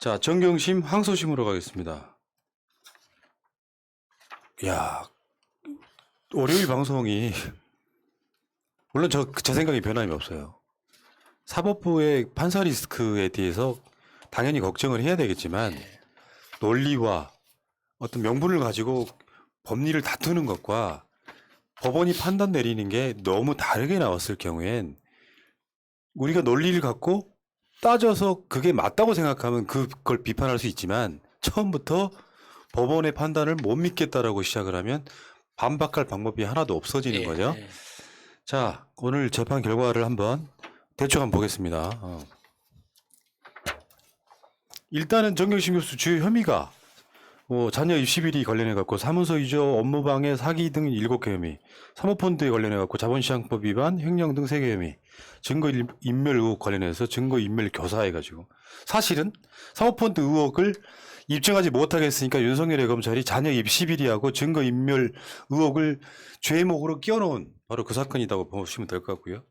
자, 정경심 항소심으로 가겠습니다. 야, 월요일 방송이 물론 제 생각에 변함이 없어요. 사법부의 판사 리스크에 대해서 당연히 걱정을 해야 되겠지만 논리와 어떤 명분을 가지고 법리를 다투는 것과 법원이 판단 내리는 게 너무 다르게 나왔을 경우엔 우리가 논리를 갖고 따져서 그게 맞다고 생각하면 그걸 비판할 수 있지만 처음부터 법원의 판단을 못 믿겠다라고 시작을 하면 반박할 방법이 하나도 없어지는 거죠. 자, 오늘 재판 결과를 한번 대충 한번 보겠습니다. 일단은 정경심 교수 주요 혐의가 자녀 입시 비리 관련해 갖고 사문서 위조, 업무방해, 사기 등 7개 혐의, 사모펀드에 관련해 갖고 자본시장법 위반, 횡령 등 3개 혐의, 증거인멸 의혹 관련해서 증거인멸 교사해 가지고 사실은 사모펀드 의혹을 입증하지 못하게 했으니까 윤석열의 검찰이 자녀 입시 비리하고 증거인멸 의혹을 죄목으로 끼워놓은 바로 그 사건이라고 보시면 될 것 같고요.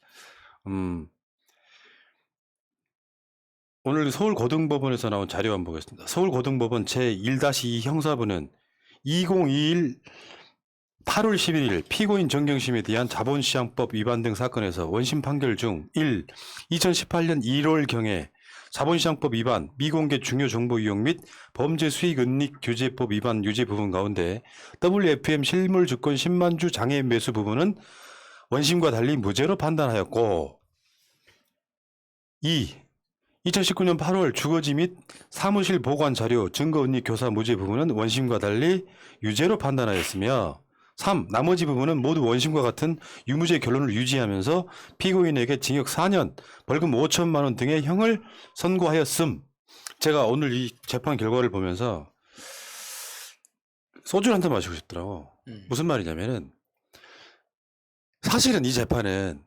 오늘 서울고등법원에서 나온 자료 한번 보겠습니다. 서울고등법원 제1-2 형사부는 2021 8월 11일 피고인 정경심에 대한 자본시장법 위반 등 사건에서 원심 판결 중 1. 2018년 1월경에 자본시장법 위반, 미공개 중요 정보 이용 및 범죄 수익 은닉 규제법 위반 유죄 부분 가운데 WFM 실물 주권 10만 주 장애 매수 부분은 원심과 달리 무죄로 판단하였고 2. 2019년 8월 주거지 및 사무실 보관 자료 증거 은닉 교사 무죄 부분은 원심과 달리 유죄로 판단하였으며 3. 나머지 부분은 모두 원심과 같은 유무죄 결론을 유지하면서 피고인에게 징역 4년, 벌금 5천만 원 등의 형을 선고하였음. 제가 오늘 이 재판 결과를 보면서 소주를 한 잔 마시고 싶더라고. 무슨 말이냐면은 사실은 이 재판은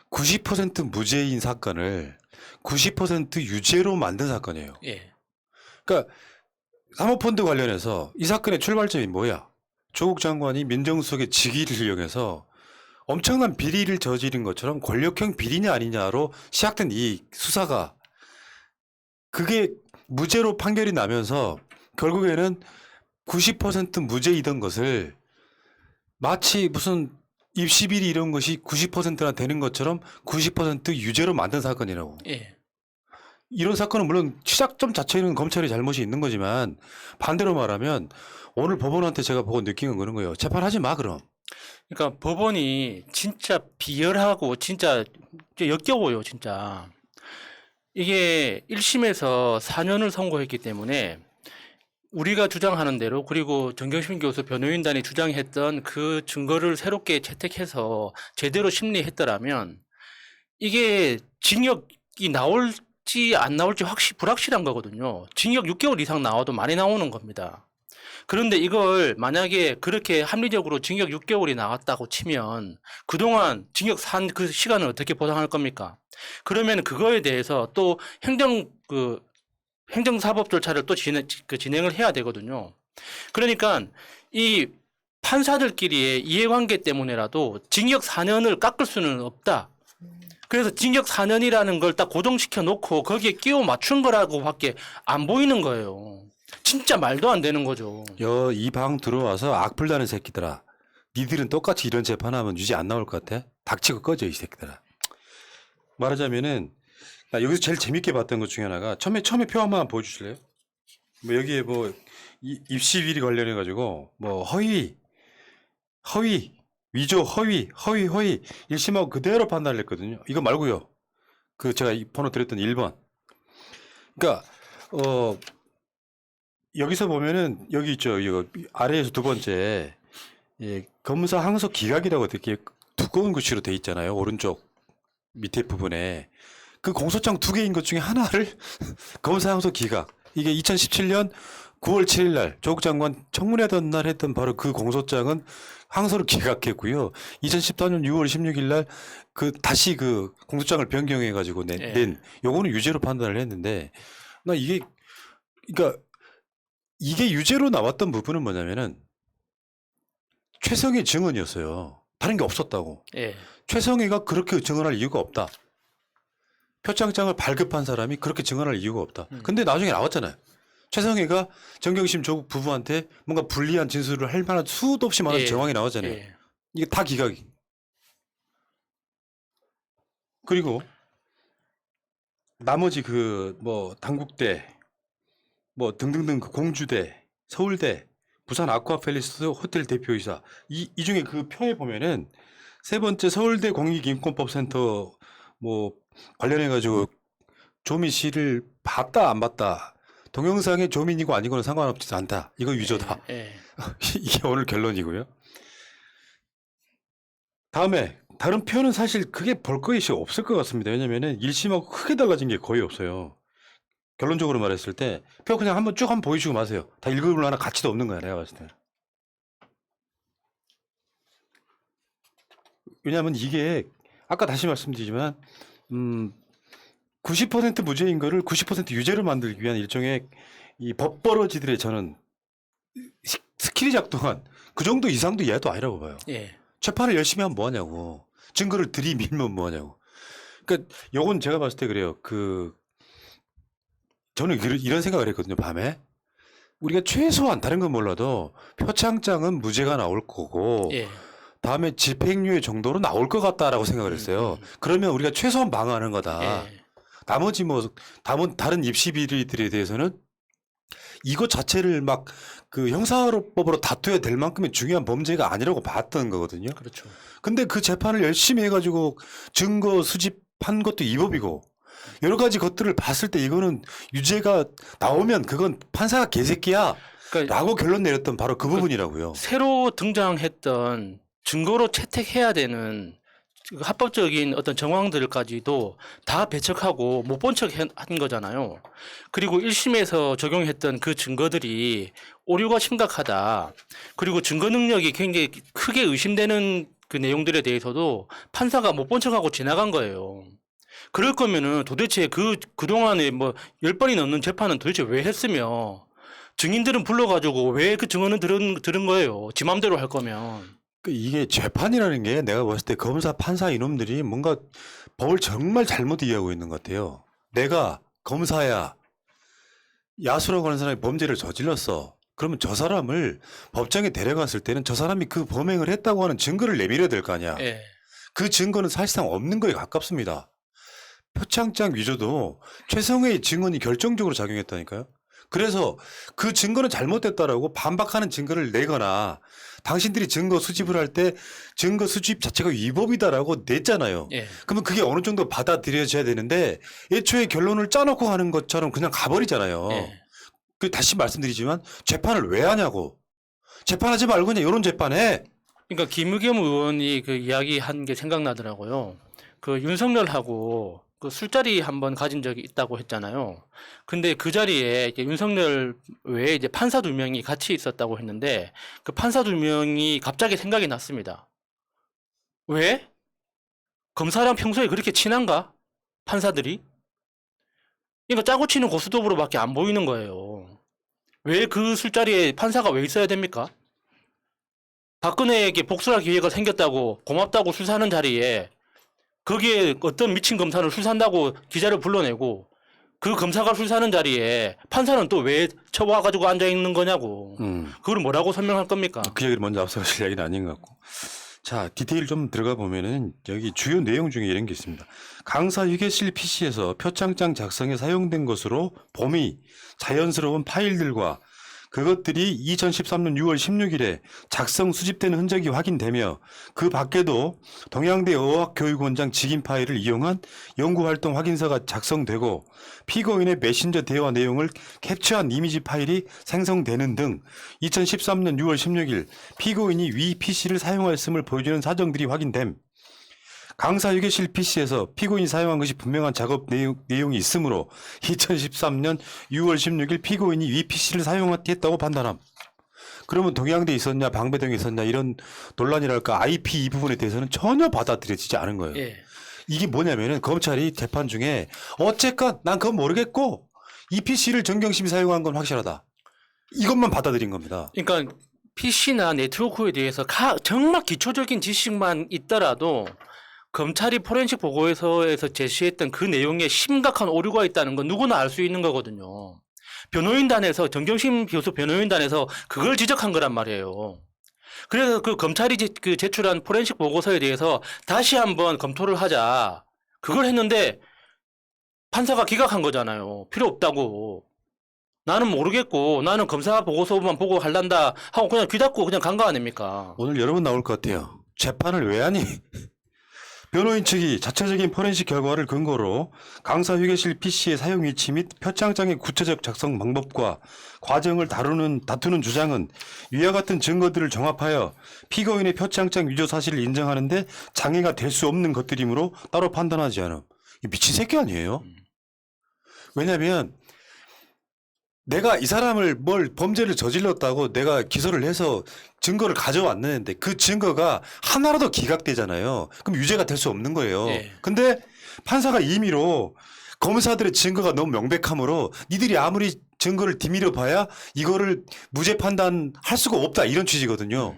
90% 무죄인 사건을 90% 유죄로 만든 사건이에요. 그러니까 사모펀드 관련해서 이 사건의 출발점이 뭐야? 조국 장관이 민정수석의 직위를 이용해서 엄청난 비리를 저지른 것처럼 권력형 비리냐 아니냐로 시작된 이 수사가 그게 무죄로 판결이 나면서 결국에는 90% 무죄이던 것을 마치 무슨 입시비리 이런 것이 90%나 되는 것처럼 90% 유죄로 만든 사건이라고. 이런 사건은 물론 시작점 자체는 검찰의 잘못이 있는 거지만 반대로 말하면 오늘 법원한테 제가 보고 느낀 건 그런 거예요. 재판하지 마 그럼. 그러니까 법원이 진짜 비열하고 진짜 역겨워요, 진짜. 이게 1심에서 4년을 선고했기 때문에 우리가 주장하는 대로 그리고 정경심 교수 변호인단이 주장했던 그 증거를 새롭게 채택해서 제대로 심리했더라면 이게 징역이 나올지 안 나올지 불확실한 거거든요. 징역 6개월 이상 나와도 많이 나오는 겁니다. 그런데 이걸 만약에 그렇게 합리적으로 징역 6개월이 나왔다고 치면 그동안 징역 산 그 시간을 어떻게 보상할 겁니까? 그러면 그거에 대해서 또 행정사법 절차를 또 진행을 해야 되거든요. 그러니까 이 판사들끼리의 이해관계 때문에라도 징역 4년을 깎을 수는 없다. 그래서 징역 4년이라는 걸 딱 고정시켜 놓고 거기에 끼워 맞춘 거라고밖에 안 보이는 거예요. 진짜 말도 안 되는 거죠. 이 방 들어와서 악플다는 새끼들아. 니들은 똑같이 이런 재판하면 유죄 안 나올 것 같아? 닥치고 꺼져 이 새끼들아. 말하자면은 나 여기서 제일 재밌게 봤던 것 중에 하나가 처음에 표 한번 보여주실래요? 뭐 여기에 뭐 입시 비리 관련해 가지고 뭐 허위, 위조, 허위 1심하고 그대로 판단을 했거든요. 이거 말고요. 그 제가 이 번호 드렸던 1번. 그러니까 여기서 보면은 여기 있죠. 이거 아래에서 두 번째 검사 항소 기각이라고 되게 두꺼운 글씨로 돼 있잖아요. 오른쪽 밑에 부분에 그 공소장 2개인 것 중에 하나를 검사 항소 기각. 이게 2017년 9월 7일 날 조국 장관 청문회하던 날 했던 바로 그 공소장은 항소를 기각했고요. 2014년 6월 16일 날 다시 그 공소장을 변경해 가지고 낸 요거는 유죄로 판단을 했는데 나 그러니까 이게 유죄로 나왔던 부분은 뭐냐면은 최성의 증언이었어요. 다른 게 없었다고. 최성애가 그렇게 증언할 이유가 없다. 표창장을 발급한 사람이 그렇게 증언할 이유가 없다. 근데 나중에 나왔잖아요. 최성해가 정경심 조국 부부한테 뭔가 불리한 진술을 할 만한 수도 없이 많은 예. 정황이 나오잖아요. 예. 이게 다 기각이. 그리고 나머지 그 뭐 당국대 뭐 등등등 그 공주대, 서울대, 부산 아쿠아팰리스 호텔 대표이사 이 중에 그 표에 보면은 세 번째 서울대 공익인권법센터 뭐 관련해 가지고 조민 씨를 봤다 안 봤다 동영상에 조민이고 아니고는 상관없지 않다. 이거 위조다. 예. 이게 오늘 결론이고요. 다음에 다른 표는 사실 그게 볼 것이 없을 것 같습니다. 왜냐면은 1심하고 크게 달라진 게 거의 없어요. 결론적으로 말했을 때 표 그냥 한번 쭉 한번 보여주고 마세요. 다 읽어볼 만한 가치도 없는 거야 내가 봤을 때. 왜냐하면 이게 아까 다시 말씀드리지만 90% 무죄인 거를 90% 유죄로 만들기 위한 일종의 이 법벌어지들의 저는 스킬이 작동한 그 정도 이상도 이해도 아니라고 봐요. 예. 재판을 열심히 하면 뭐하냐고. 증거를 들이밀면 뭐하냐고. 그러니까 요건 제가 봤을 때 그래요. 저는 이런 생각을 했거든요. 밤에. 우리가 최소한 다른 건 몰라도 표창장은 무죄가 나올 거고 예. 다음에 집행유예 정도로 나올 것 같다라고 생각을 했어요. 그러면 우리가 최소한 방어하는 거다. 예. 나머지 뭐 다른 입시 비리들에 대해서는 이것 자체를 막 그 형사법으로 다투어야 될 만큼의 중요한 범죄가 아니라고 봤던 거거든요. 그렇죠. 근데 그 재판을 열심히 해가지고 증거 수집한 것도 위법이고 여러 가지 것들을 봤을 때 이거는 유죄가 나오면 그건 판사가 개새끼야 그러니까 라고 결론 내렸던 바로 그 부분이라고요. 새로 등장했던 증거로 채택해야 되는 합법적인 어떤 정황들까지도 다 배척하고 못 본 척 한 거잖아요. 그리고 1심에서 적용했던 그 증거들이 오류가 심각하다. 그리고 증거 능력이 굉장히 크게 의심되는 그 내용들에 대해서도 판사가 못 본 척하고 지나간 거예요. 그럴 거면은 도대체 그동안에 뭐 10번이 넘는 재판은 도대체 왜 했으며 증인들은 불러가지고 왜 그 증언을 들은 거예요. 지 맘대로 할 거면. 이게 재판이라는 게 내가 봤을 때 검사, 판사 이놈들이 뭔가 법을 정말 잘못 이해하고 있는 것 같아요. 내가 검사야. 야수라고 하는 사람이 범죄를 저질렀어. 그러면 저 사람을 법정에 데려갔을 때는 저 사람이 그 범행을 했다고 하는 증거를 내밀어야 될 거 아니야. 예. 그 증거는 사실상 없는 거에 가깝습니다. 표창장 위조도 최성해의 증언이 결정적으로 작용했다니까요. 그래서 그 증거는 잘못됐다라고 반박하는 증거를 내거나 당신들이 증거 수집을 할 때 증거 수집 자체가 위법이다라고 냈잖아요. 예. 그러면 그게 어느 정도 받아들여져야 되는데 애초에 결론을 짜놓고 하는 것처럼 그냥 가버리잖아요. 예. 그 다시 말씀드리지만 재판을 왜 하냐고. 재판하지 말고 그냥 이런 재판해. 그러니까 김의겸 의원이 그 이야기한 게 생각나더라고요. 그 윤석열하고 그 술자리 한번 가진 적이 있다고 했잖아요. 근데 그 자리에 이제 윤석열 외에 이제 판사 2명이 같이 있었다고 했는데 그 판사 2명이 갑자기 생각이 났습니다. 왜? 검사랑 평소에 그렇게 친한가? 판사들이? 그러니까 짜고 치는 고스톱으로밖에 안 보이는 거예요. 왜 그 술자리에 판사가 왜 있어야 됩니까? 박근혜에게 복수할 기회가 생겼다고 고맙다고 술 사는 자리에 거기에 어떤 미친 검사를 술 산다고 기자를 불러내고 그 검사가 술 사는 자리에 판사는 또 왜 쳐와가지고 앉아있는 거냐고. 그걸 뭐라고 설명할 겁니까? 그 얘기를 먼저 앞서 하실 얘기는 아닌 것 같고. 자, 디테일 좀 들어가 보면은 여기 주요 내용 중에 이런 게 있습니다. 강사 휴게실 PC에서 표창장 작성에 사용된 것으로 봄이 자연스러운 파일들과 그것들이 2013년 6월 16일에 작성 수집된 흔적이 확인되며 그 밖에도 동양대 어학교육원장 직인 파일을 이용한 연구활동 확인서가 작성되고 피고인의 메신저 대화 내용을 캡처한 이미지 파일이 생성되는 등 2013년 6월 16일 피고인이 위 PC를 사용하였음을 보여주는 사정들이 확인됨. 강사 휴게실 PC에서 피고인이 사용한 것이 분명한 작업 내용이 있으므로 2013년 6월 16일 피고인이 위 PC를 사용했다고 판단함. 그러면 동양대에 있었냐 방배동에 있었냐 이런 논란이랄까 IP 이 부분에 대해서는 전혀 받아들여지지 않은 거예요. 예. 이게 뭐냐면은 검찰이 재판 중에 어쨌건 난 그건 모르겠고 이 PC를 정경심이 사용한 건 확실하다. 이것만 받아들인 겁니다. 그러니까 PC나 네트워크에 대해서 정말 기초적인 지식만 있더라도 검찰이 포렌식 보고서에서 제시했던 그 내용에 심각한 오류가 있다는 건 누구나 알 수 있는 거거든요. 변호인단에서 정경심 교수 변호인단에서 그걸 지적한 거란 말이에요. 그래서 그 검찰이 그 제출한 포렌식 보고서에 대해서 다시 한번 검토를 하자. 그걸 했는데 판사가 기각한 거잖아요. 필요 없다고. 나는 모르겠고 나는 검사 보고서만 보고 할란다 하고 그냥 귀 닫고 그냥 간 거 아닙니까? 오늘 여러 번 나올 것 같아요. 재판을 왜 하니? 변호인 측이 자체적인 포렌식 결과를 근거로 강사 휴게실 PC의 사용 위치 및 표창장의 구체적 작성 방법과 과정을 다투는 주장은 위와 같은 증거들을 정합하여 피고인의 표창장 위조 사실을 인정하는데 장애가 될 수 없는 것들이므로 따로 판단하지 않음. 이 미친 새끼 아니에요? 왜냐하면 내가 이 사람을 범죄를 저질렀다고 내가 기소를 해서 증거를 가져왔는데 그 증거가 하나라도 기각되잖아요. 그럼 유죄가 될 수 없는 거예요. 네. 근데 판사가 임의로 검사들의 증거가 너무 명백하므로 니들이 아무리 증거를 뒤밀어 봐야 이거를 무죄 판단할 수가 없다 이런 취지거든요.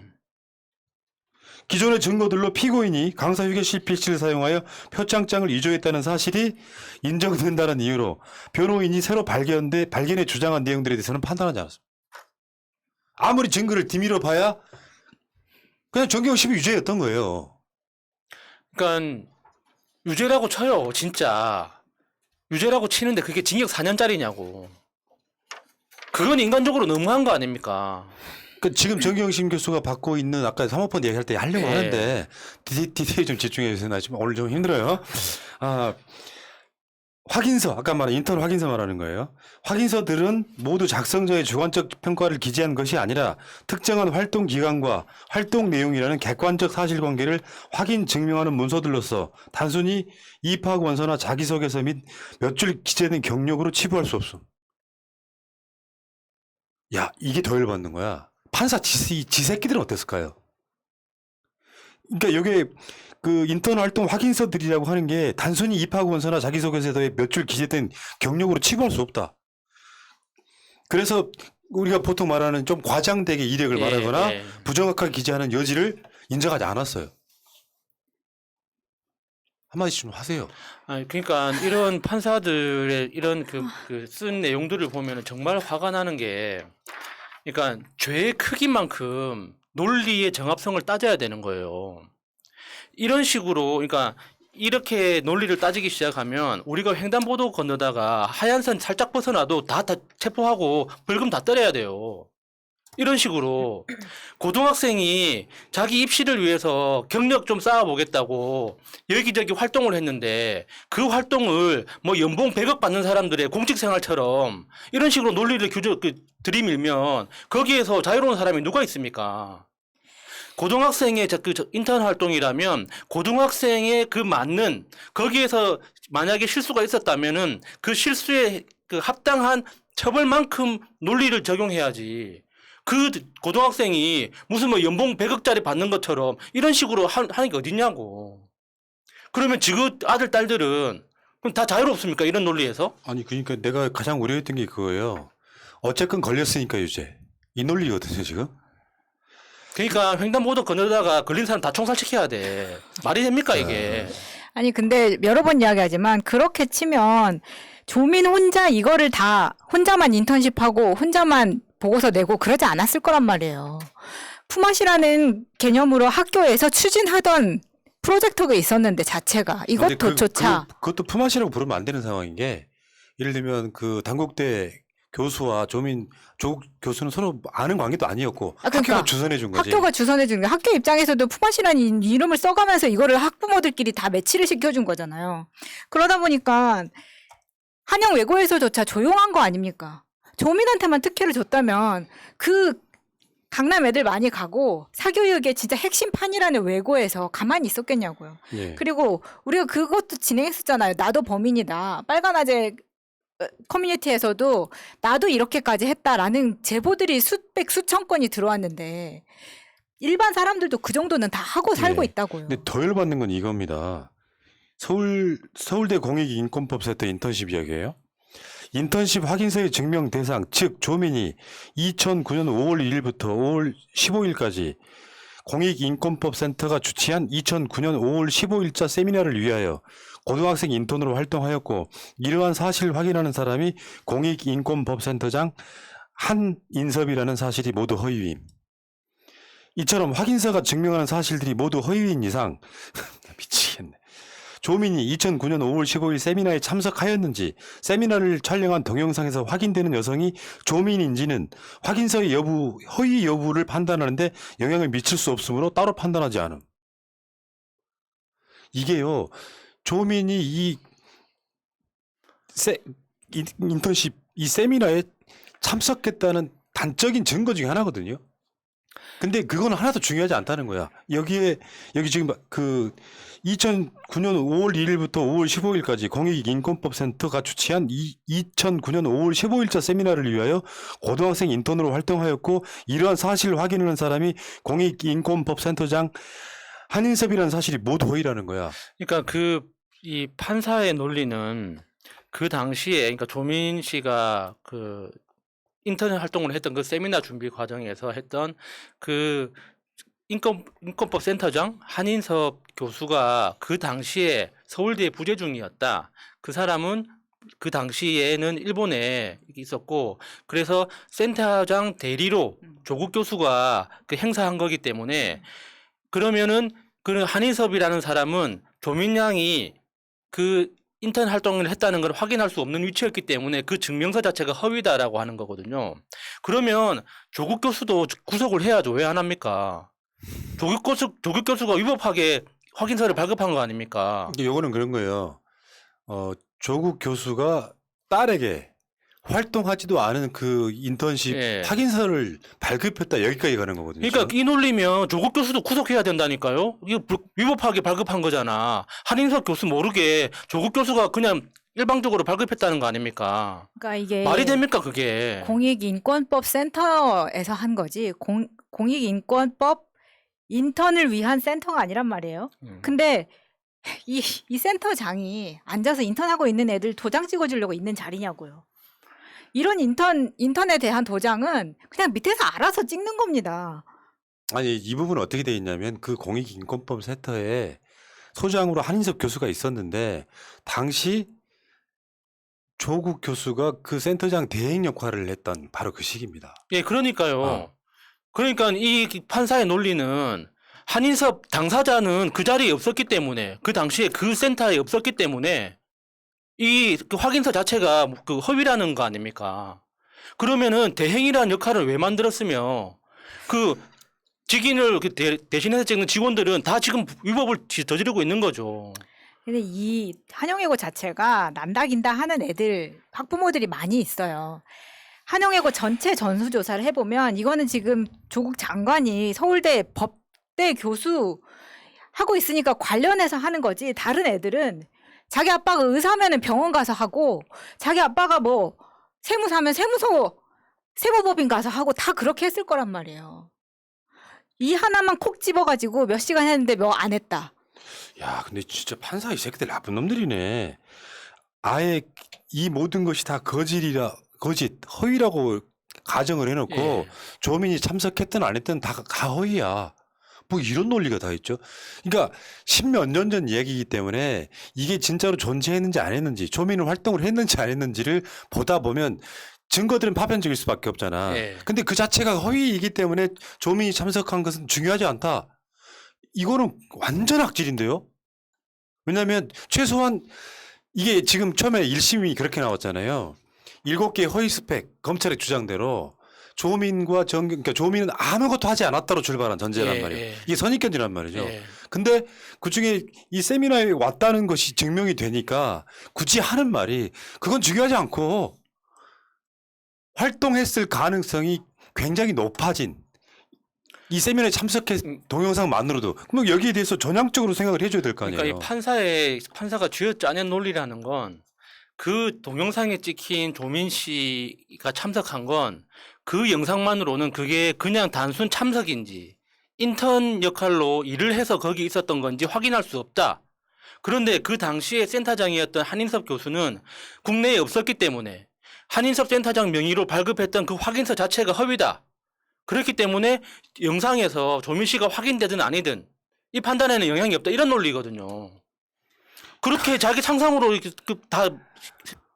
기존의 증거들로 피고인이 강사 휴게실 PC를 사용하여 표창장을 위조했다는 사실이 인정된다는 이유로 변호인이 새로 발견해 주장한 내용들에 대해서는 판단하지 않았습니다. 아무리 증거를 뒤밀어 봐야 그냥 정경심이 유죄였던 거예요. 그러니까 유죄라고 쳐요. 진짜. 유죄라고 치는데 그게 징역 4년짜리냐고. 그건 인간적으로 너무한 거 아닙니까? 지금 정경심 교수가 받고 있는 아까 사모펀드 얘기할 때 하려고 네. 하는데 디테일 좀 집중해 주세요. 나 지금 오늘 좀 힘들어요. 확인서, 아까 말한 인턴 확인서 말하는 거예요. 확인서들은 모두 작성자의 주관적 평가를 기재한 것이 아니라 특정한 활동 기간과 활동 내용이라는 객관적 사실관계를 확인 증명하는 문서들로서 단순히 입학 원서나 자기소개서 및 몇 줄 기재된 경력으로 치부할 수 없음. 야, 이게 더 열받는 거야. 판사 지새끼들은 어땠을까요? 그러니까 이게 그 인턴 활동 확인서들이라고 하는 게 단순히 입학원서나 자기소개서에 몇 줄 기재된 경력으로 치부할 수 없다. 그래서 우리가 보통 말하는 좀 과장되게 이력을 말하거나 부정확하게 기재하는 여지를 인정하지 않았어요. 한마디씩 좀 하세요. 아니, 그러니까 이런 판사들의 이런 쓴 내용들을 보면 정말 화가 나는 게, 그러니까 죄의 크기만큼 논리의 정합성을 따져야 되는 거예요. 이런 식으로, 그러니까 이렇게 논리를 따지기 시작하면 우리가 횡단보도 건너다가 하얀 선 살짝 벗어나도 다 체포하고 벌금 다 때려야 돼요. 이런 식으로 고등학생이 자기 입시를 위해서 경력 좀 쌓아보겠다고 여기저기 활동을 했는데 그 활동을 뭐 연봉 100억 받는 사람들의 공직생활처럼 이런 식으로 논리를 들이밀면 거기에서 자유로운 사람이 누가 있습니까? 고등학생의 인턴 활동이라면 고등학생의 그 맞는 거기에서 만약에 실수가 있었다면은 그 실수에 그 합당한 처벌만큼 논리를 적용해야지. 그 고등학생이 무슨 뭐 연봉 100억짜리 받는 것처럼 이런 식으로 하는 게 어딨냐고. 그러면 지금 아들, 딸들은 그럼 다 자유롭습니까? 이런 논리에서? 아니, 그러니까 내가 가장 우려했던 게 그거예요. 어쨌건 걸렸으니까 유죄. 이 논리거든요, 지금. 그러니까 횡단보도 건너다가 걸린 사람 다 총살시켜야 돼. 말이 됩니까, 이게? 아니, 근데 여러 번 이야기하지만 그렇게 치면 조민 혼자 이거를 다 혼자만 인턴십하고 혼자만 보고서 내고 그러지 않았을 거란 말이에요. 품앗이라는 개념으로 학교에서 추진하던 프로젝트가 있었는데 자체가 이것도조차 그것도 품앗이라고 부르면 안 되는 상황인 게, 예를 들면 그 단국대 교수와 조국 교수는 서로 아는 관계도 아니었고 그러니까 학교가 주선해 준 거지. 학교가 주선해 준 게 학교 입장에서도 품앗이라는 이름을 써가면서 이거를 학부모들끼리 다 매치를 시켜준 거잖아요. 그러다 보니까 한영 외고에서조차 조용한 거 아닙니까? 조민한테만 특혜를 줬다면 그 강남 애들 많이 가고 사교육의 진짜 핵심판이라는 외고에서 가만히 있었겠냐고요. 예. 그리고 우리가 그것도 진행했었잖아요. 나도 범인이다. 빨간 아재 커뮤니티에서도 나도 이렇게까지 했다라는 제보들이 수백 수천 건이 들어왔는데 일반 사람들도 그 정도는 다 하고 살고 있다고요. 근데 더 열받는 건 이겁니다. 서울대 공익인권법센터 인턴십 이야기예요. 인턴십 확인서의 증명 대상 즉 조민이 2009년 5월 1일부터 5월 15일까지 공익인권법센터가 주최한 2009년 5월 15일자 세미나를 위하여 고등학생 인턴으로 활동하였고 이러한 사실을 확인하는 사람이 공익인권법센터장 한인섭이라는 사실이 모두 허위임. 이처럼 확인서가 증명하는 사실들이 모두 허위인 이상 미치겠네. 조민이 2009년 5월 15일 세미나에 참석하였는지 세미나를 촬영한 동영상에서 확인되는 여성이 조민인지는 확인서의 여부, 허위 여부를 판단하는데 영향을 미칠 수 없으므로 따로 판단하지 않음. 이게요, 조민이 인턴십, 이 세미나에 참석했다는 단적인 증거 중에 하나거든요. 근데 그건 하나도 중요하지 않다는 거야. 여기 지금 2009년 5월 1일부터 5월 15일까지 공익인권법센터가 주최한 2009년 5월 15일자 세미나를 위하여 고등학생 인턴으로 활동하였고 이러한 사실을 확인하는 사람이 공익인권법센터장 한인섭이라는 사실이 모두 허위라는 거야. 그러니까 이 판사의 논리는 그 당시에 그러니까 조민 씨가 그 인터넷 활동을 했던 그 세미나 준비 과정에서 했던 그 인권법 센터장 한인섭 교수가 그 당시에 서울대 부재중이었다. 그 사람은 그 당시에는 일본에 있었고 그래서 센터장 대리로 조국 교수가 그 행사한 거기 때문에 그러면은 그 한인섭이라는 사람은 조민 양이 그 인턴 활동을 했다는 걸 확인할 수 없는 위치였기 때문에 그 증명서 자체가 허위다라고 하는 거거든요. 그러면 조국 교수도 구속을 해야죠. 왜 안 합니까? 조국 교수가 위법하게 확인서를 발급한 거 아닙니까? 요거는 그런 거예요. 조국 교수가 딸에게 활동하지도 않은 그 인턴십 예. 확인서를 발급했다 여기까지 가는 거거든요. 그러니까 이 논리면 조국 교수도 구속해야 된다니까요. 이거 위법하게 발급한 거잖아. 한인섭 교수 모르게 조국 교수가 그냥 일방적으로 발급했다는 거 아닙니까? 그러니까 이게 말이 됩니까 그게? 공익인권법 센터에서 한 거지 공익인권법 인턴을 위한 센터가 아니란 말이에요. 근데 이 센터장이 앉아서 인턴하고 있는 애들 도장 찍어주려고 있는 자리냐고요. 이런 인턴에 대한 도장은 그냥 밑에서 알아서 찍는 겁니다. 아니 이 부분은 어떻게 돼 있냐면 그 공익인권법 센터에 소장으로 한인섭 교수가 있었는데 당시 조국 교수가 그 센터장 대행 역할을 했던 바로 그 시기입니다. 예, 그러니까요. 그러니까 이 판사의 논리는 한인섭 당사자는 그 자리에 없었기 때문에 그 당시에 그 센터에 없었기 때문에 그 확인서 자체가 그 허위라는 거 아닙니까? 그러면은 대행이라는 역할을 왜 만들었으며 그 직인을 대신해서 찍는 직원들은 다 지금 위법을 저지르고 있는 거죠. 근데 이 한영예고 자체가 남다긴다 하는 애들 학부모들이 많이 있어요. 한영예고 전체 전수조사를 해보면 이거는 지금 조국 장관이 서울대 법대 교수 하고 있으니까 관련해서 하는 거지. 다른 애들은 자기 아빠가 의사면은 병원 가서 하고 자기 아빠가 뭐 세무사면 세무서 세무법인 가서 하고 다 그렇게 했을 거란 말이에요. 이 하나만 콕 집어가지고 몇 시간 했는데 뭐 안 했다. 야 근데 진짜 판사 이 새끼들 나쁜 놈들이네. 아예 이 모든 것이 다 거짓 허위라고 가정을 해놓고 예. 조민이 참석했든 안 했든 다 허위야. 뭐 이런 논리가 다 있죠. 그러니까 십몇 년 전 이야기이기 때문에 이게 진짜로 존재했는지 안 했는지 조민은 활동을 했는지 안 했는지를 보다 보면 증거들은 파편적일 수밖에 없잖아. 예. 근데 그 자체가 허위이기 때문에 조민이 참석한 것은 중요하지 않다. 이거는 완전 악질인데요. 왜냐하면 최소한 이게 지금 처음에 1심이 그렇게 나왔잖아요. 7개의 허위 스펙 검찰의 주장대로 조민과 그러니까 조민은 아무것도 하지 않았다로 출발한 전제란 말이에요. 이게 선입견이란 말이죠. 근데 그중에 이 세미나에 왔다는 것이 증명이 되니까 굳이 하는 말이 그건 중요하지 않고 활동했을 가능성이 굉장히 높아진 이 세미나에 참석한 동영상만으로도 그럼 여기에 대해서 전향적으로 생각을 해줘야 될 거 아니에요. 그러니까 이 판사가 쥐어짜낸 논리라는 건 그 동영상에 찍힌 조민 씨가 참석한 건 그 영상만으로는 그게 그냥 단순 참석인지 인턴 역할로 일을 해서 거기 있었던 건지 확인할 수 없다. 그런데 그 당시에 센터장이었던 한인섭 교수는 국내에 없었기 때문에 한인섭 센터장 명의로 발급했던 그 확인서 자체가 허위다. 그렇기 때문에 영상에서 조민 씨가 확인되든 아니든 이 판단에는 영향이 없다. 이런 논리거든요. 그렇게 자기 상상으로 이렇게 다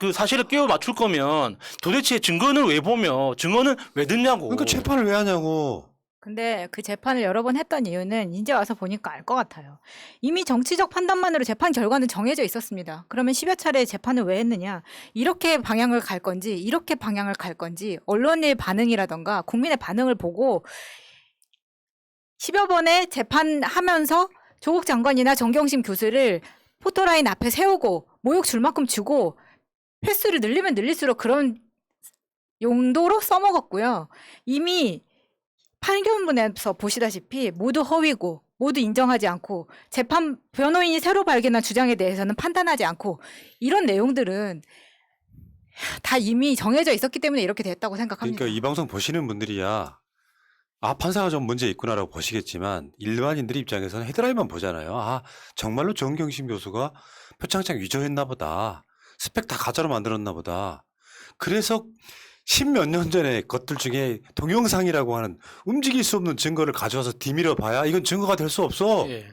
그 사실을 끼워 맞출 거면 도대체 증거는 왜 보며 증거는 왜 듣냐고. 그러니까 재판을 왜 하냐고. 근데 그 재판을 여러 번 했던 이유는 이제 와서 보니까 알 것 같아요. 이미 정치적 판단만으로 재판 결과는 정해져 있었습니다. 그러면 10여 차례 재판을 왜 했느냐. 이렇게 방향을 갈 건지 이렇게 방향을 갈 건지 언론의 반응이라던가 국민의 반응을 보고 10여 번의 재판하면서 조국 장관이나 정경심 교수를 포토라인 앞에 세우고 모욕 줄 만큼 주고 횟수를 늘리면 늘릴수록 그런 용도로 써먹었고요. 이미 판결문에서 보시다시피 모두 허위고 모두 인정하지 않고 재판 변호인이 새로 발견한 주장에 대해서는 판단하지 않고 이런 내용들은 다 이미 정해져 있었기 때문에 이렇게 됐다고 생각합니다. 그러니까 이 방송 보시는 분들이야 아 판사가 좀 문제 있구나라고 보시겠지만 일반인들 입장에서는 헤드라인만 보잖아요. 아 정말로 정경심 교수가 표창장 위조했나 보다. 스펙 다 가짜로 만들었나 보다. 그래서 10몇 년 전에 것들 중에 동영상이라고 하는 움직일 수 없는 증거를 가져와서 뒤밀어 봐야 이건 증거가 될 수 없어. 예.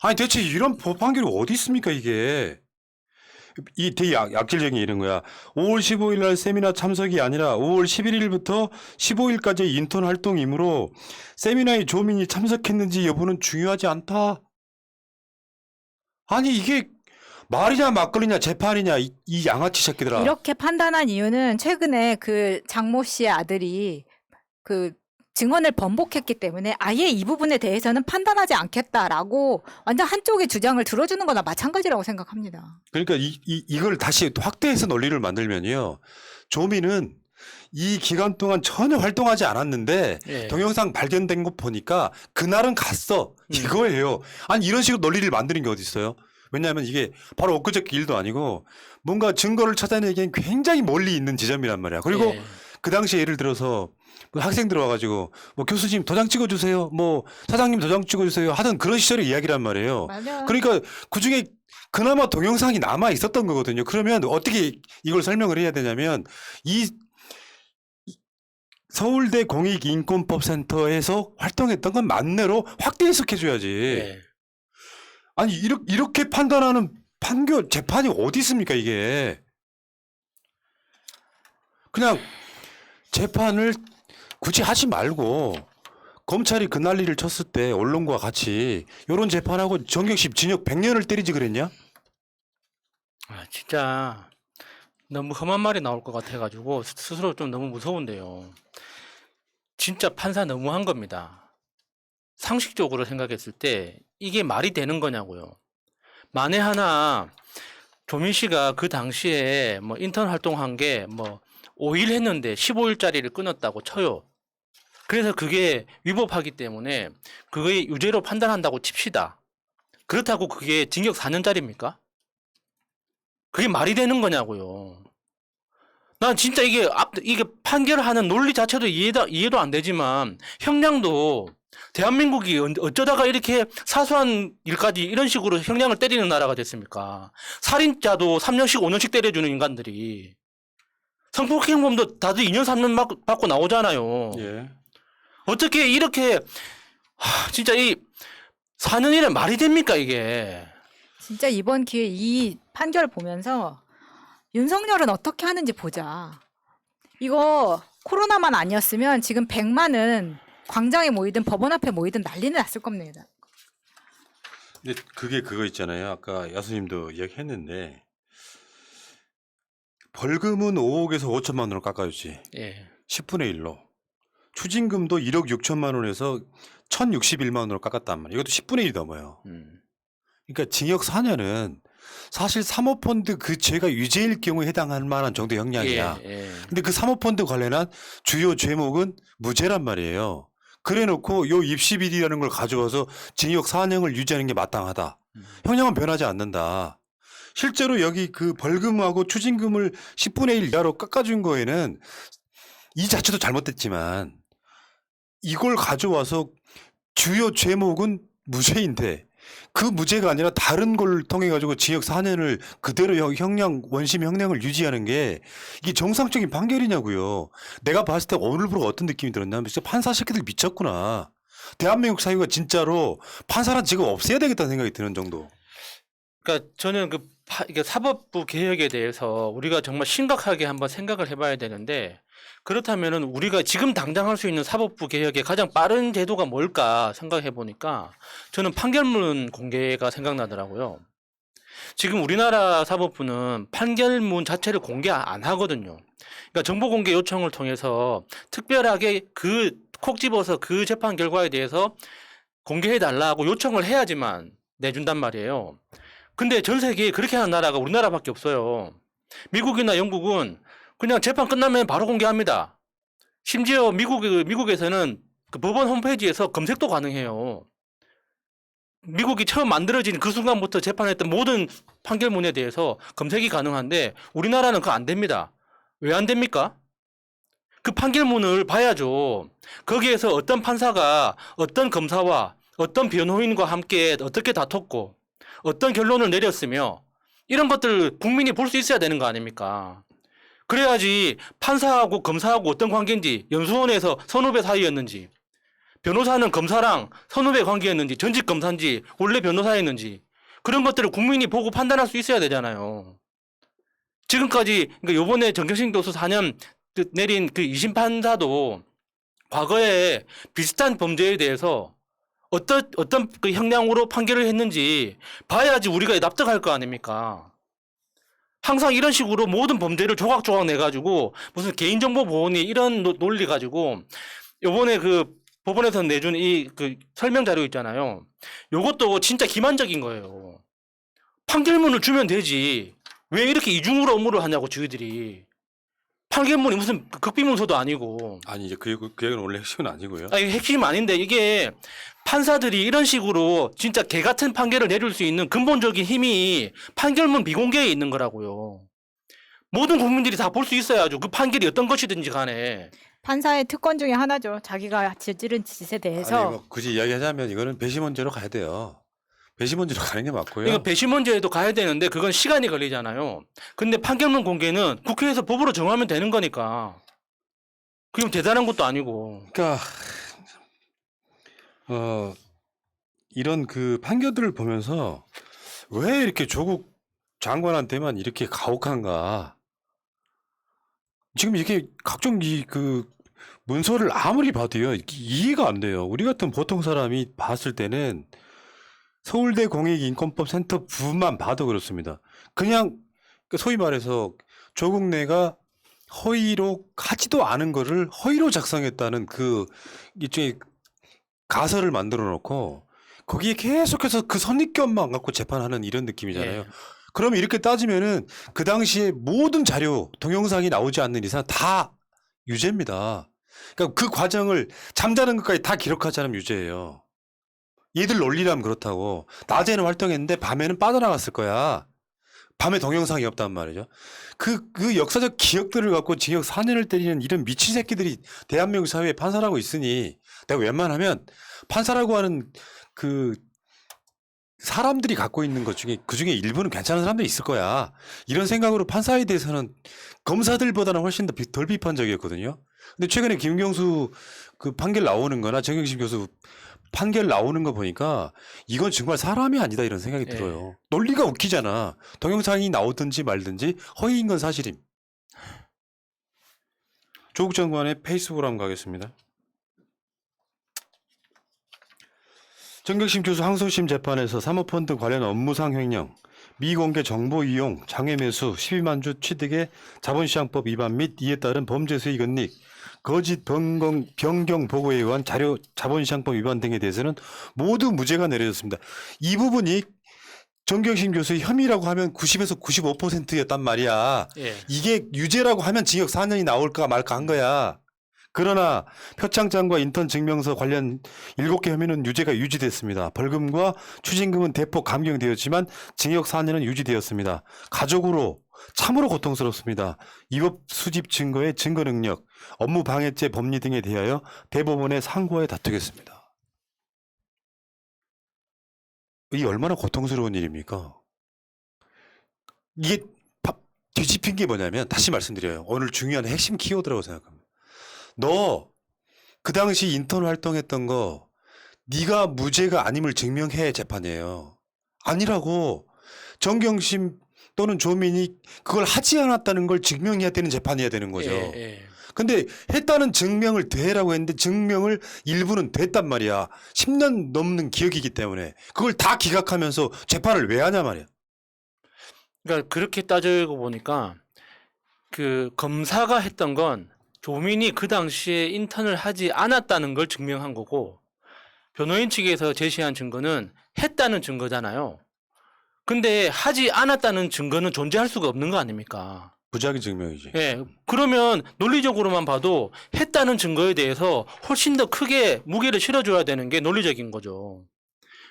아니 대체 이런 법 판결이 어디 있습니까 이게. 이 되게 악질적인 이런 거야. 5월 15일 날 세미나 참석이 아니라 5월 11일부터 15일까지 인턴 활동이므로 세미나에 조민이 참석했는지 여부는 중요하지 않다. 아니 이게 말이냐 막걸리냐 재판이냐 이 양아치 새끼들아. 이렇게 판단한 이유는 최근에 그 장모 씨의 아들이 그 증언을 번복했기 때문에 아예 이 부분에 대해서는 판단하지 않겠다라고 완전 한쪽의 주장을 들어주는 거나 마찬가지라고 생각합니다. 그러니까 이걸 다시 확대해서 논리를 만들면요. 조민은 이 기간 동안 전혀 활동하지 않았는데 예. 동영상 발견된 거 보니까 그날은 갔어. 이거예요. 아니 이런 식으로 논리를 만드는 게 어디 있어요? 왜냐하면 이게 바로 엊그저께 일도 아니고 뭔가 증거를 찾아내기엔 굉장히 멀리 있는 지점이란 말이야. 그리고 예. 그 당시에 예를 들어서 뭐 학생들 와가지고 뭐 교수님 도장 찍어주세요. 뭐 사장님 도장 찍어주세요. 하던 그런 시절의 이야기란 말이에요. 맞아요. 그러니까 그중에 그나마 동영상이 남아 있었던 거거든요. 그러면 어떻게 이걸 설명을 해야 되냐면 이 서울대 공익인권법센터에서 활동했던 건 만내로 확대 해석해줘야지. 예. 아니 이렇게 판단하는 판결 재판이 어디 있습니까 이게. 그냥 재판을 굳이 하지 말고 검찰이 그 난리를 쳤을 때 언론과 같이 이런 재판하고 정경심 징역 100년을 때리지 그랬냐? 아, 진짜 너무 험한 말이 나올 것 같아가지고 스스로 좀 너무 무서운데요. 진짜 판사 너무한 겁니다. 상식적으로 생각했을 때 이게 말이 되는 거냐고요. 만에 하나 조민 씨가 그 당시에 뭐 인턴 활동한 게 뭐 5일 했는데 15일짜리를 끊었다고 쳐요. 그래서 그게 위법하기 때문에 그게 유죄로 판단한다고 칩시다. 그렇다고 그게 징역 4년짜리입니까? 그게 말이 되는 거냐고요. 난 진짜 이게 판결하는 논리 자체도 이해도 안 되지만 형량도 대한민국이 어쩌다가 이렇게 사소한 일까지 이런 식으로 형량을 때리는 나라가 됐습니까? 살인자도 3년씩 5년씩 때려주는 인간들이 성폭행범도 다들 2년 3년 받고 나오잖아요. 예. 어떻게 이렇게 진짜 이 4년이란 말이 됩니까 이게? 진짜 이번 기회에 이 판결을 보면서 윤석열은 어떻게 하는지 보자. 이거 코로나만 아니었으면 지금 100만은 광장에 모이든 법원 앞에 모이든 난리는 났을 겁니다. 근데 그게 그거 있잖아요. 아까 야수님도 이야기했는데 벌금은 5억에서 5천만 원으로 깎아주지. 예. 10분의 1로. 추징금도 1억 6천만 원에서 1,061만 원으로 깎았단 말이에요. 이것도 10분의 1이 넘어요. 그러니까 징역 4년은 사실 사모펀드 그 죄가 유죄일 경우에 해당할 만한 정도의 형량이야. 예. 근데 그 사모펀드 관련한 주요 죄목은 무죄란 말이에요. 그래 놓고 요 입시비리라는 걸 가져와서 징역 4년을 유지하는 게 마땅하다. 형량은 변하지 않는다. 실제로 여기 그 벌금하고 추징금을 10분의 1 이하로 깎아준 거에는 이 자체도 잘못됐지만 이걸 가져와서 주요 죄목은 무죄인데 그 무죄가 아니라 다른 걸 통해 가지고 징역 4년을 그대로 원심 형량을 유지하는 게 이게 정상적인 판결이냐고요. 내가 봤을 때 오늘부로 어떤 느낌이 들었냐면 진짜 판사 새끼들 미쳤구나. 대한민국 사회가 진짜로 판사란 직업 없애야 되겠다는 생각이 드는 정도. 그러니까 저는 그 이게 사법부 개혁에 대해서 우리가 정말 심각하게 한번 생각을 해봐야 되는데 그렇다면은 우리가 지금 당장 할 수 있는 사법부 개혁의 가장 빠른 제도가 뭘까 생각해 보니까 저는 판결문 공개가 생각나더라고요. 지금 우리나라 사법부는 판결문 자체를 공개 안 하거든요. 그러니까 정보 공개 요청을 통해서 특별하게 그 콕 집어서 그 재판 결과에 대해서 공개해 달라고 요청을 해야지만 내준단 말이에요. 근데 전 세계에 그렇게 하는 나라가 우리나라밖에 없어요. 미국이나 영국은 그냥 재판 끝나면 바로 공개합니다. 심지어 미국에서는 그 법원 홈페이지에서 검색도 가능해요. 미국이 처음 만들어진 그 순간부터 재판했던 모든 판결문에 대해서 검색이 가능한데 우리나라는 그거 안 됩니다. 왜 안 됩니까? 그 판결문을 봐야죠. 거기에서 어떤 판사가 어떤 검사와 어떤 변호인과 함께 어떻게 다퉜고 어떤 결론을 내렸으며 이런 것들 국민이 볼 수 있어야 되는 거 아닙니까? 그래야지 판사하고 검사하고 어떤 관계인지 연수원에서 선후배 사이였는지 변호사는 검사랑 선후배 관계였는지 전직 검사인지 원래 변호사였는지 그런 것들을 국민이 보고 판단할 수 있어야 되잖아요. 지금까지 그러니까 요번에 정경심 교수 4년 내린 그 2심 판사도 과거에 비슷한 범죄에 대해서 어떤 그 형량으로 판결을 했는지 봐야지 우리가 납득할 거 아닙니까? 항상 이런 식으로 모든 범죄를 조각조각 내가지고 무슨 개인정보 보호니 이런 논리 가지고 요번에 그 법원에서 내준 이 그 설명 자료 있잖아요. 요것도 진짜 기만적인 거예요. 판결문을 주면 되지. 왜 이렇게 이중으로 업무를 하냐고 저희들이. 판결문이 무슨 극비문서도 아니고. 아니 이제 그 얘기는 원래 핵심은 아니고요. 아니 핵심은 아닌데 이게 판사들이 이런 식으로 진짜 개 같은 판결을 내릴 수 있는 근본적인 힘이 판결문 비공개에 있는 거라고요. 모든 국민들이 다 볼 수 있어야죠. 그 판결이 어떤 것이든지 간에. 판사의 특권 중에 하나죠. 자기가 저지른 짓에 대해서. 아니 뭐 굳이 이야기하자면 이거는 배심원죄로 가야 돼요. 배심원죄로 가는 게 맞고요. 그러니까 배심원죄에도 가야 되는데 그건 시간이 걸리잖아요. 근데 판결문 공개는 국회에서 법으로 정하면 되는 거니까. 그럼 대단한 것도 아니고. 그러니까 이런 그 판결들을 보면서 왜 이렇게 조국 장관한테만 이렇게 가혹한가? 지금 이렇게 각종 그 문서를 아무리 봐도요 이해가 안 돼요. 우리 같은 보통 사람이 봤을 때는 서울대 공익인권법 센터부만 봐도 그렇습니다. 그냥 소위 말해서 조국 내가 허위로 하지도 않은 거를 허위로 작성했다는 그 일종의 가설을 만들어 놓고 거기에 계속해서 그 선입견만 갖고 재판하는 이런 느낌이잖아요. 예. 그러면 이렇게 따지면은 그 당시에 모든 자료, 동영상이 나오지 않는 이상 다 유죄입니다. 그러니까 그 과정을 잠자는 것까지 다 기록하지 않으면 유죄예요. 얘들 논리라면 그렇다고. 낮에는 활동했는데 밤에는 빠져나갔을 거야. 밤에 동영상이 없단 말이죠. 그 역사적 기억들을 갖고 징역 4년을 때리는 이런 미친 새끼들이 대한민국 사회에 판사라고 있으니 내가 웬만하면 판사라고 하는 그 사람들이 갖고 있는 것 중에 그 중에 일부는 괜찮은 사람들이 있을 거야. 이런 생각으로 판사에 대해서는 검사들보다는 훨씬 덜 비판적이었거든요. 근데 최근에 김경수 그 판결 나오는 거나 정경심 교수 판결 나오는 거 보니까 이건 정말 사람이 아니다 이런 생각이 들어요. 논리가 웃기잖아. 동영상이 나오든지 말든지 허위인 건 사실임. 조국 장관의 페이스북으로 한번 가겠습니다. 정경심 교수 항소심 재판에서 사모펀드 관련 업무상 횡령, 미공개 정보 이용, 장외 매수, 12만 주 취득의 자본시장법 위반 및 이에 따른 범죄 수익 은닉, 거짓 변경 보고에 의한 자본시장법 위반 등에 대해서는 모두 무죄가 내려졌습니다. 이 부분이 정경심 교수의 혐의라고 하면 90에서 95%였단 말이야. 예. 이게 유죄라고 하면 징역 4년이 나올까 말까 한 거야. 그러나 표창장과 인턴 증명서 관련 7개 혐의는 유죄가 유지됐습니다. 벌금과 추징금은 대폭 감경되었지만 징역 4년은 유지되었습니다. 가족으로 참으로 고통스럽습니다. 위법 수집 증거의 증거 능력, 업무 방해죄 법리 등에 대하여 대법원에 상고하여 다투겠습니다. 이게 얼마나 고통스러운 일입니까? 이게 뒤집힌 게 뭐냐면 다시 말씀드려요. 오늘 중요한 핵심 키워드라고 생각합니다. 너 그 당시 인턴 활동했던 거 네가 무죄가 아님을 증명해 재판이에요. 아니라고. 정경심 또는 조민이 그걸 하지 않았다는 걸 증명해야 되는 재판이어야 되는 거죠. 예. 근데 했다는 증명을 되라고 했는데 증명을 일부는 됐단 말이야. 10년 넘는 기억이기 때문에 그걸 다 기각하면서 재판을 왜 하냐 말이야. 그러니까 그렇게 따지고 보니까 그 검사가 했던 건 조민이 그 당시에 인턴을 하지 않았다는 걸 증명한 거고 변호인 측에서 제시한 증거는 했다는 증거잖아요. 근데 하지 않았다는 증거는 존재할 수가 없는 거 아닙니까? 부작위 증명이지. 예. 그러면 논리적으로만 봐도 했다는 증거에 대해서 훨씬 더 크게 무게를 실어줘야 되는 게 논리적인 거죠.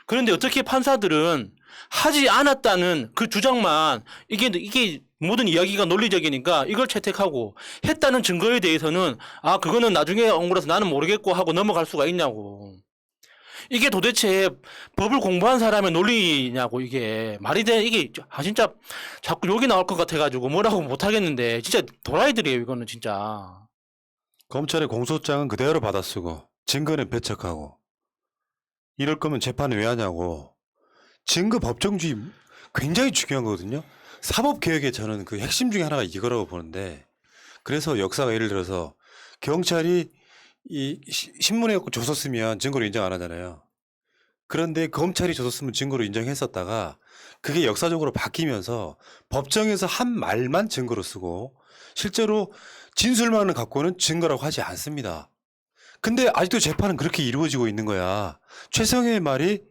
그런데 어떻게 판사들은 하지 않았다는 그 주장만 이게 모든 이야기가 논리적이니까 이걸 채택하고 했다는 증거에 대해서는 아 그거는 나중에 온 거라서 나는 모르겠고 하고 넘어갈 수가 있냐고. 이게 도대체 법을 공부한 사람의 논리냐고. 이게 말이 돼. 이게 진짜 자꾸 욕이 나올 것 같아가지고 뭐라고 못하겠는데 진짜 도라이들이에요 이거는 진짜. 검찰의 공소장은 그대로 받아쓰고 증거는 배척하고 이럴 거면 재판을 왜 하냐고. 증거 법정주의 굉장히 중요한 거거든요. 사법개혁의 저는 그 핵심 중에 하나가 이거라고 보는데, 그래서 역사가 예를 들어서 경찰이 이 신문에 조서 쓰면 증거로 인정 안 하잖아요. 그런데 검찰이 조서 쓰면 증거로 인정했었다가 그게 역사적으로 바뀌면서 법정에서 한 말만 증거로 쓰고 실제로 진술만을 갖고는 증거라고 하지 않습니다. 근데 아직도 재판은 그렇게 이루어지고 있는 거야. 최성해의 말이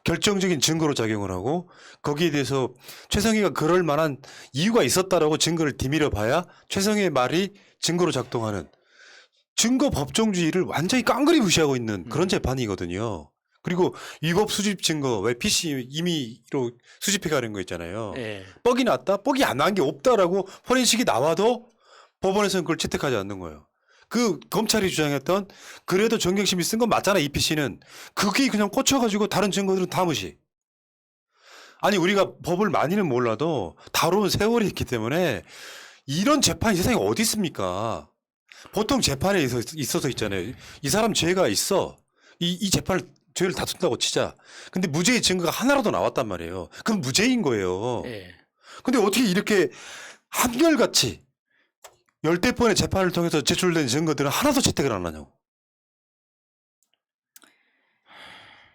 결정적인 증거로 작용을 하고 거기에 대해서 최성해가 그럴 만한 이유가 있었다라고 증거를 디밀어 봐야 최성해의 말이 증거로 작동하는, 증거 법정주의를 완전히 깡그리 무시하고 있는 그런 재판이거든요. 그리고 위법 수집 증거, 왜 PC 임의로 수집해 가는 거 있잖아요. 예. 뻑이 났다? 뻑이 안 난 게 없다라고 포렌식이 나와도 법원에서는 그걸 채택하지 않는 거예요. 그 검찰이 주장했던 그래도 정경심이 쓴 건 맞잖아, 이 PC는. 그게 그냥 꽂혀가지고 다른 증거들은 다 무시. 아니, 우리가 법을 많이는 몰라도 다뤄온 세월이 있기 때문에 이런 재판이 세상에 어디 있습니까? 보통 재판에 있어서 있잖아요. 이 사람 죄가 있어. 이 재판을 죄를 다툰다고 치자. 근데 무죄의 증거가 하나라도 나왔단 말이에요. 그럼 무죄인 거예요. 예. 근데 어떻게 이렇게 한결같이 열대 번의 재판을 통해서 제출된 증거들은 하나도 채택을 안 하냐고.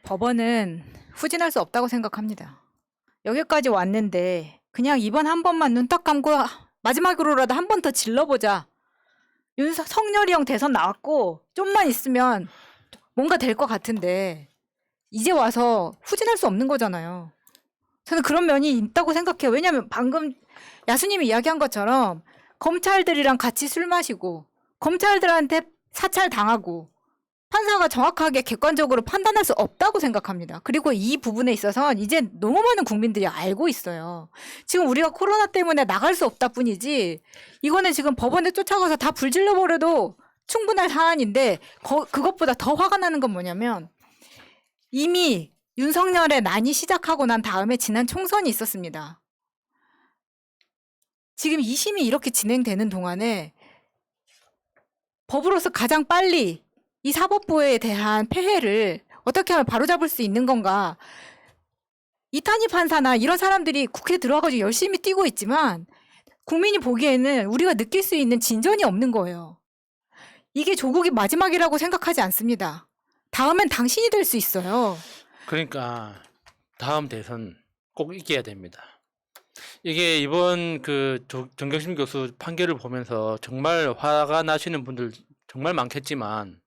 법원은 후진할 수 없다고 생각합니다. 여기까지 왔는데 그냥 이번 한 번만 눈 딱 감고 마지막으로라도 한 번 더 질러보자. 윤석열이 형 대선 나왔고 좀만 있으면 뭔가 될 것 같은데 이제 와서 후진할 수 없는 거잖아요. 저는 그런 면이 있다고 생각해요. 왜냐하면 방금 야수님이 이야기한 것처럼 검찰들이랑 같이 술 마시고 검찰들한테 사찰 당하고 판사가 정확하게 객관적으로 판단할 수 없다고 생각합니다. 그리고 이 부분에 있어서는 이제 너무 많은 국민들이 알고 있어요. 지금 우리가 코로나 때문에 나갈 수 없다 뿐이지 이거는 지금 법원에 쫓아가서 다 불질러버려도 충분할 사안인데 그것보다 더 화가 나는 건 뭐냐면 이미 윤석열의 난이 시작하고 난 다음에 지난 총선이 있었습니다. 지금 2심이 이렇게 진행되는 동안에 법으로서 가장 빨리 이 사법부에 대한 폐해를 어떻게 하면 바로잡을 수 있는 건가. 이탄희 판사나 이런 사람들이 국회에 들어와가지고 열심히 뛰고 있지만 국민이 보기에는 우리가 느낄 수 있는 진전이 없는 거예요. 이게 조국이 마지막이라고 생각하지 않습니다. 다음엔 당신이 될 수 있어요. 그러니까 다음 대선 꼭 이겨야 됩니다. 이게 이번 그 정경심 교수 판결을 보면서 정말 화가 나시는 분들 정말 많겠지만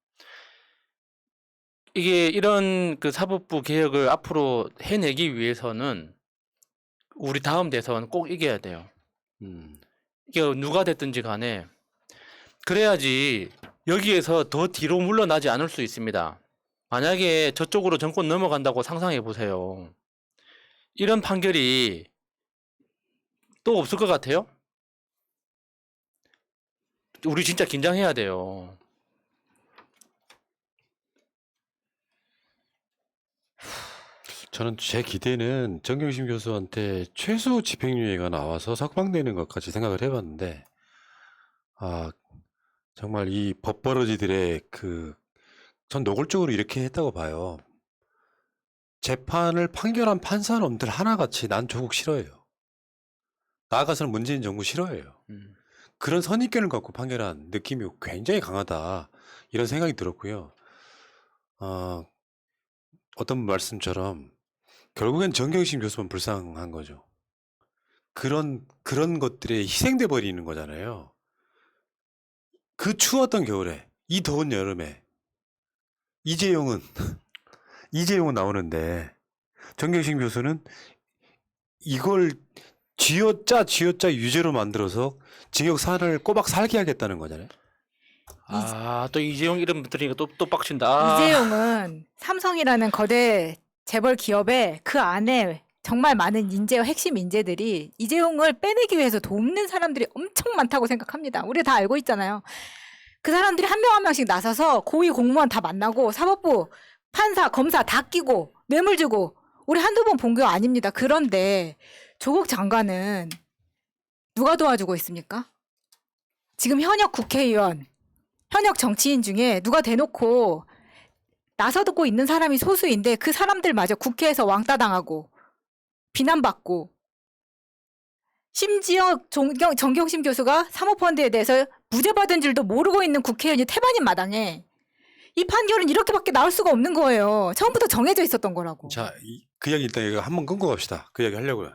이게 이런 그 사법부 개혁을 앞으로 해내기 위해서는 우리 다음 대선 꼭 이겨야 돼요. 이게 누가 됐든지 간에 그래야지 여기에서 더 뒤로 물러나지 않을 수 있습니다. 만약에 저쪽으로 정권 넘어간다고 상상해 보세요. 이런 판결이 또 없을 것 같아요? 우리 진짜 긴장해야 돼요. 저는 제 기대는 정경심 교수한테 최소 집행유예가 나와서 석방되는 것까지 생각을 해봤는데, 정말 이 법버러지들의 전 노골적으로 이렇게 했다고 봐요. 재판을 판결한 판사놈들 하나같이 난 조국 싫어해요. 나아가서는 문재인 정부 싫어해요. 그런 선입견을 갖고 판결한 느낌이 굉장히 강하다. 이런 생각이 들었고요. 어떤 말씀처럼 결국엔 정경심 교수만 불쌍한 거죠. 그런 것들에 희생돼 버리는 거잖아요. 그 추웠던 겨울에, 이 더운 여름에 이재용은 나오는데 정경심 교수는 이걸 쥐어짜 유죄로 만들어서 징역 사를 꼬박 살게 하겠다는 거잖아요. 또 이재용 이름 들으니까 또 빡친다. 이재용은 삼성이라는 거대 재벌 기업에 그 안에 정말 많은 인재와 핵심 인재들이 이재용을 빼내기 위해서 돕는 사람들이 엄청 많다고 생각합니다. 우리 다 알고 있잖아요. 그 사람들이 한 명 한 명씩 나서서 고위 공무원 다 만나고 사법부, 판사, 검사 다 끼고 뇌물 주고 우리 한두 번 본 게 아닙니다. 그런데 조국 장관은 누가 도와주고 있습니까? 지금 현역 국회의원, 현역 정치인 중에 누가 대놓고 나서듣고 있는 사람이 소수인데 그 사람들마저 국회에서 왕따 당하고 비난받고 심지어 정경심 교수가 사모펀드에 대해서 무죄 받은 줄도 모르고 있는 국회의원이 태반인 마당에 이 판결은 이렇게밖에 나올 수가 없는 거예요. 처음부터 정해져 있었던 거라고. 자, 그 이야기 일단 한번 끊고 갑시다. 그 이야기 하려고요.